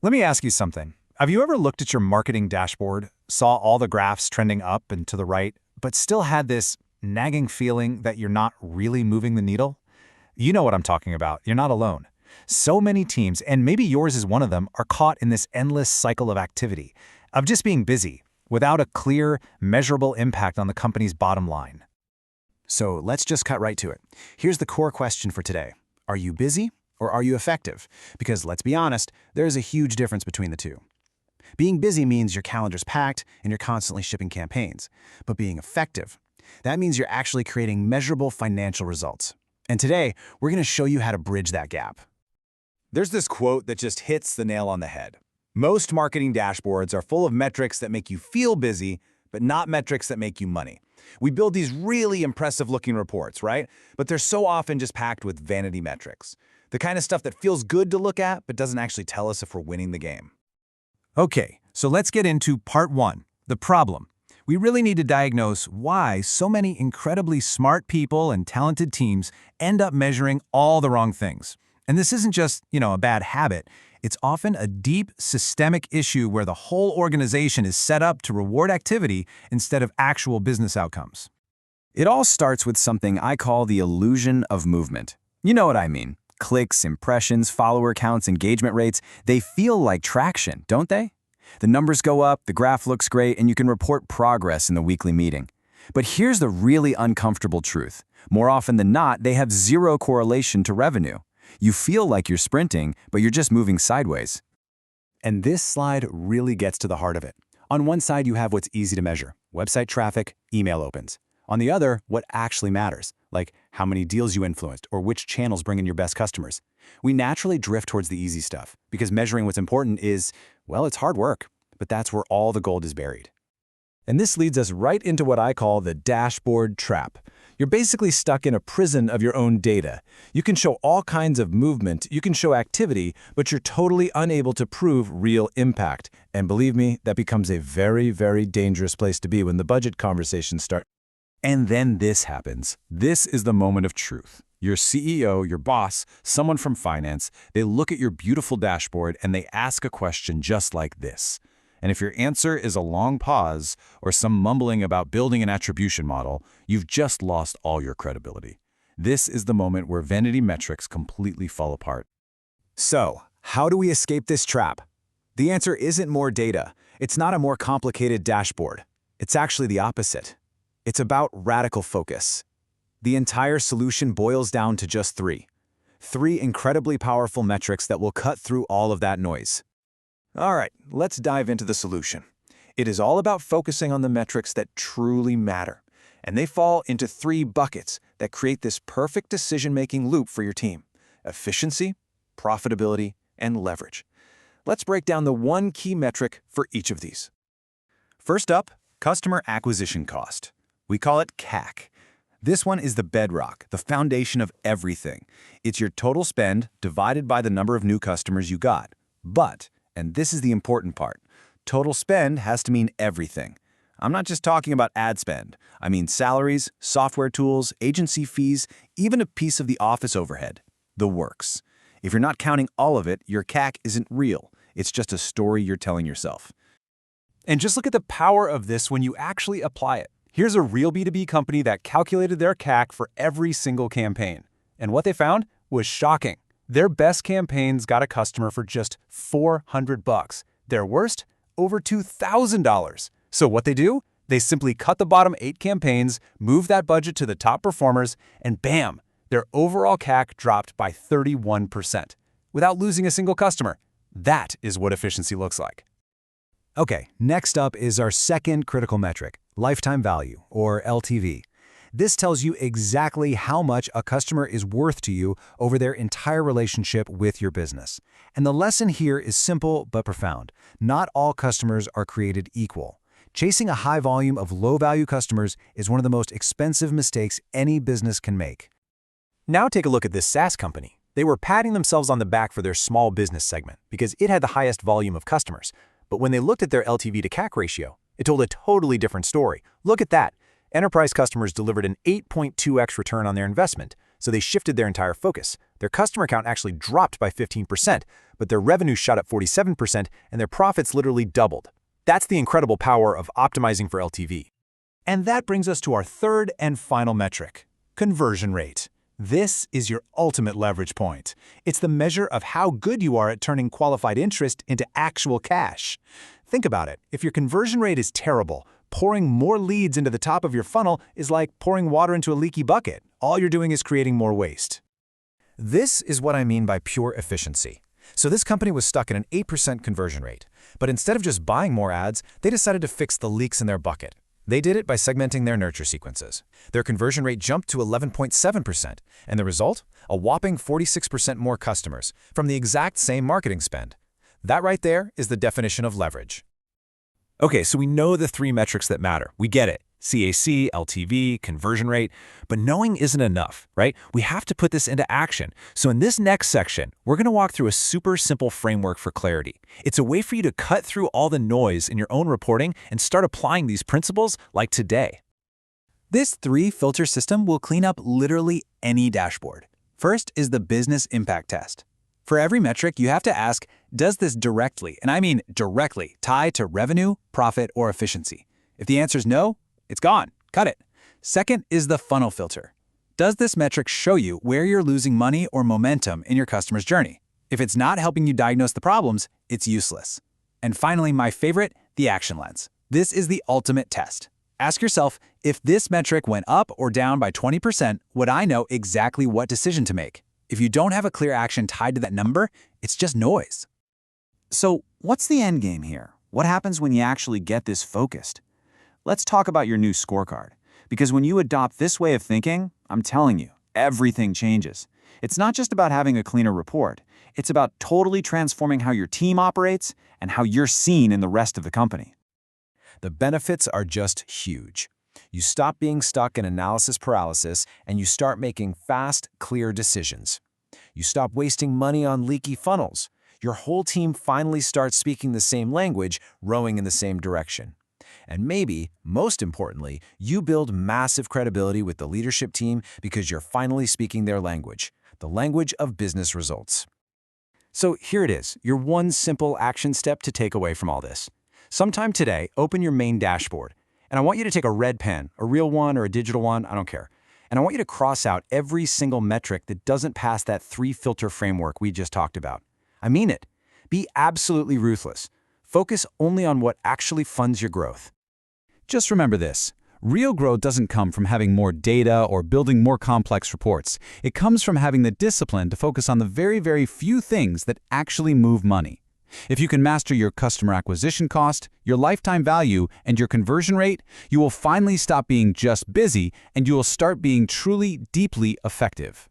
Let me ask you something. Have you ever looked at your marketing dashboard, saw all the graphs trending up and to the right, but still had this nagging feeling that you're not really moving the needle? You know what I'm talking about. You're not alone. So many teams, and maybe yours is one of them, are caught in this endless cycle of activity, of just being busy, without a clear, measurable impact on the company's bottom line. So let's just cut right to it. Here's the core question for today. Are you busy or are you effective? Because let's be honest, there is a huge difference between the two. Being busy means your calendar's packed and you're constantly shipping campaigns. But being effective, that means you're actually creating measurable financial results. And today, we're going to show you how to bridge that gap. There's this quote that just hits the nail on the head. Most marketing dashboards are full of metrics that make you feel busy, but not metrics that make you money. We build these really impressive-looking reports, right? But they're so often just packed with vanity metrics. The kind of stuff that feels good to look at, but doesn't actually tell us if we're winning the game. Okay, so let's get into part one, the problem. We really need to diagnose why so many incredibly smart people and talented teams end up measuring all the wrong things. And this isn't just, a bad habit. It's often a deep, systemic issue where the whole organization is set up to reward activity instead of actual business outcomes. It all starts with something I call the illusion of movement. You know what I mean. Clicks, impressions, follower counts, engagement rates, they feel like traction, don't they? The numbers go up, the graph looks great, and you can report progress in the weekly meeting. But here's the really uncomfortable truth. More often than not, they have zero correlation to revenue. You feel like you're sprinting, but you're just moving sideways. And this slide really gets to the heart of it. On one side, you have what's easy to measure, website traffic, email opens. On the other, what actually matters, like how many deals you influenced or which channels bring in your best customers. We naturally drift towards the easy stuff because measuring what's important is, well, it's hard work, but that's where all the gold is buried. And this leads us right into what I call the dashboard trap. You're basically stuck in a prison of your own data. You can show all kinds of movement, you can show activity, but you're totally unable to prove real impact. And believe me, that becomes a very, very dangerous place to be when the budget conversations start. And then this happens. This is the moment of truth. Your CEO, your boss, someone from finance, they look at your beautiful dashboard and they ask a question just like this. And if your answer is a long pause or some mumbling about building an attribution model, you've just lost all your credibility. This is the moment where vanity metrics completely fall apart. So, how do we escape this trap? The answer isn't more data. It's not a more complicated dashboard. It's actually the opposite. It's about radical focus. The entire solution boils down to just three incredibly powerful metrics that will cut through all of that noise. All right, let's dive into the solution. It is all about focusing on the metrics that truly matter. And they fall into three buckets that create this perfect decision-making loop for your team: efficiency, profitability, and leverage. Let's break down the one key metric for each of these. First up, customer acquisition cost. We call it CAC. This one is the bedrock, the foundation of everything. It's your total spend divided by the number of new customers you got. But, and this is the important part, total spend has to mean everything. I'm not just talking about ad spend. I mean salaries, software tools, agency fees, even a piece of the office overhead. The works. If you're not counting all of it, your CAC isn't real. It's just a story you're telling yourself. And just look at the power of this when you actually apply it. Here's a real B2B company that calculated their CAC for every single campaign. And what they found was shocking. Their best campaigns got a customer for just $400. Their worst, over $2,000. So what they do? They simply cut the bottom 8 campaigns, move that budget to the top performers, and bam, their overall CAC dropped by 31% without losing a single customer. That is what efficiency looks like. Okay, next up is our second critical metric, lifetime value, or LTV. This tells you exactly how much a customer is worth to you over their entire relationship with your business. And the lesson here is simple but profound. Not all customers are created equal. Chasing a high volume of low-value customers is one of the most expensive mistakes any business can make. Now take a look at this SaaS company. They were patting themselves on the back for their small business segment because it had the highest volume of customers. But when they looked at their LTV to CAC ratio, it told a totally different story. Look at that. Enterprise customers delivered an 8.2x return on their investment. so they shifted their entire focus. Their customer count actually dropped by 15%, but their revenue shot up 47% and their profits literally doubled. That's the incredible power of optimizing for LTV. And that brings us to our third and final metric, conversion rate. This is your ultimate leverage point. It's the measure of how good you are at turning qualified interest into actual cash. Think about it. If your conversion rate is terrible, pouring more leads into the top of your funnel is like pouring water into a leaky bucket. All you're doing is creating more waste. This is what I mean by pure efficiency. So this company was stuck at an 8% conversion rate. But instead of just buying more ads, they decided to fix the leaks in their bucket. They did it by segmenting their nurture sequences. Their conversion rate jumped to 11.7%, and the result? A whopping 46% more customers from the exact same marketing spend. That right there is the definition of leverage. Okay, so we know the three metrics that matter. We get it. CAC, LTV, conversion rate. But knowing isn't enough, right? We have to put this into action. So in this next section, we're going to walk through a super simple framework for clarity. It's a way for you to cut through all the noise in your own reporting and start applying these principles like today. This three-filter system will clean up literally any dashboard. First is the business impact test. For every metric, you have to ask, does this directly, and I mean directly, tie to revenue, profit, or efficiency? If the answer is no, it's gone. Cut it. Second is the funnel filter. Does this metric show you where you're losing money or momentum in your customer's journey? If it's not helping you diagnose the problems, it's useless. And finally, my favorite, the action lens. This is the ultimate test. Ask yourself, if this metric went up or down by 20%, would I know exactly what decision to make? If you don't have a clear action tied to that number, it's just noise. So what's the end game here? What happens when you actually get this focused? Let's talk about your new scorecard. Because when you adopt this way of thinking, I'm telling you, everything changes. It's not just about having a cleaner report. It's about totally transforming how your team operates and how you're seen in the rest of the company. The benefits are just huge. You stop being stuck in analysis paralysis and you start making fast, clear decisions. You stop wasting money on leaky funnels. Your whole team finally starts speaking the same language, rowing in the same direction. And maybe, most importantly, you build massive credibility with the leadership team because you're finally speaking their language, the language of business results. So here it is, your one simple action step to take away from all this. Sometime today, open your main dashboard, and I want you to take a red pen, a real one or a digital one, I don't care. And I want you to cross out every single metric that doesn't pass that three-filter framework we just talked about. I mean it. Be absolutely ruthless. Focus only on what actually funds your growth. Just remember this. Real growth doesn't come from having more data or building more complex reports. It comes from having the discipline to focus on the very, very few things that actually move money. If you can master your customer acquisition cost, your lifetime value, and your conversion rate, you will finally stop being just busy and you will start being truly, deeply effective.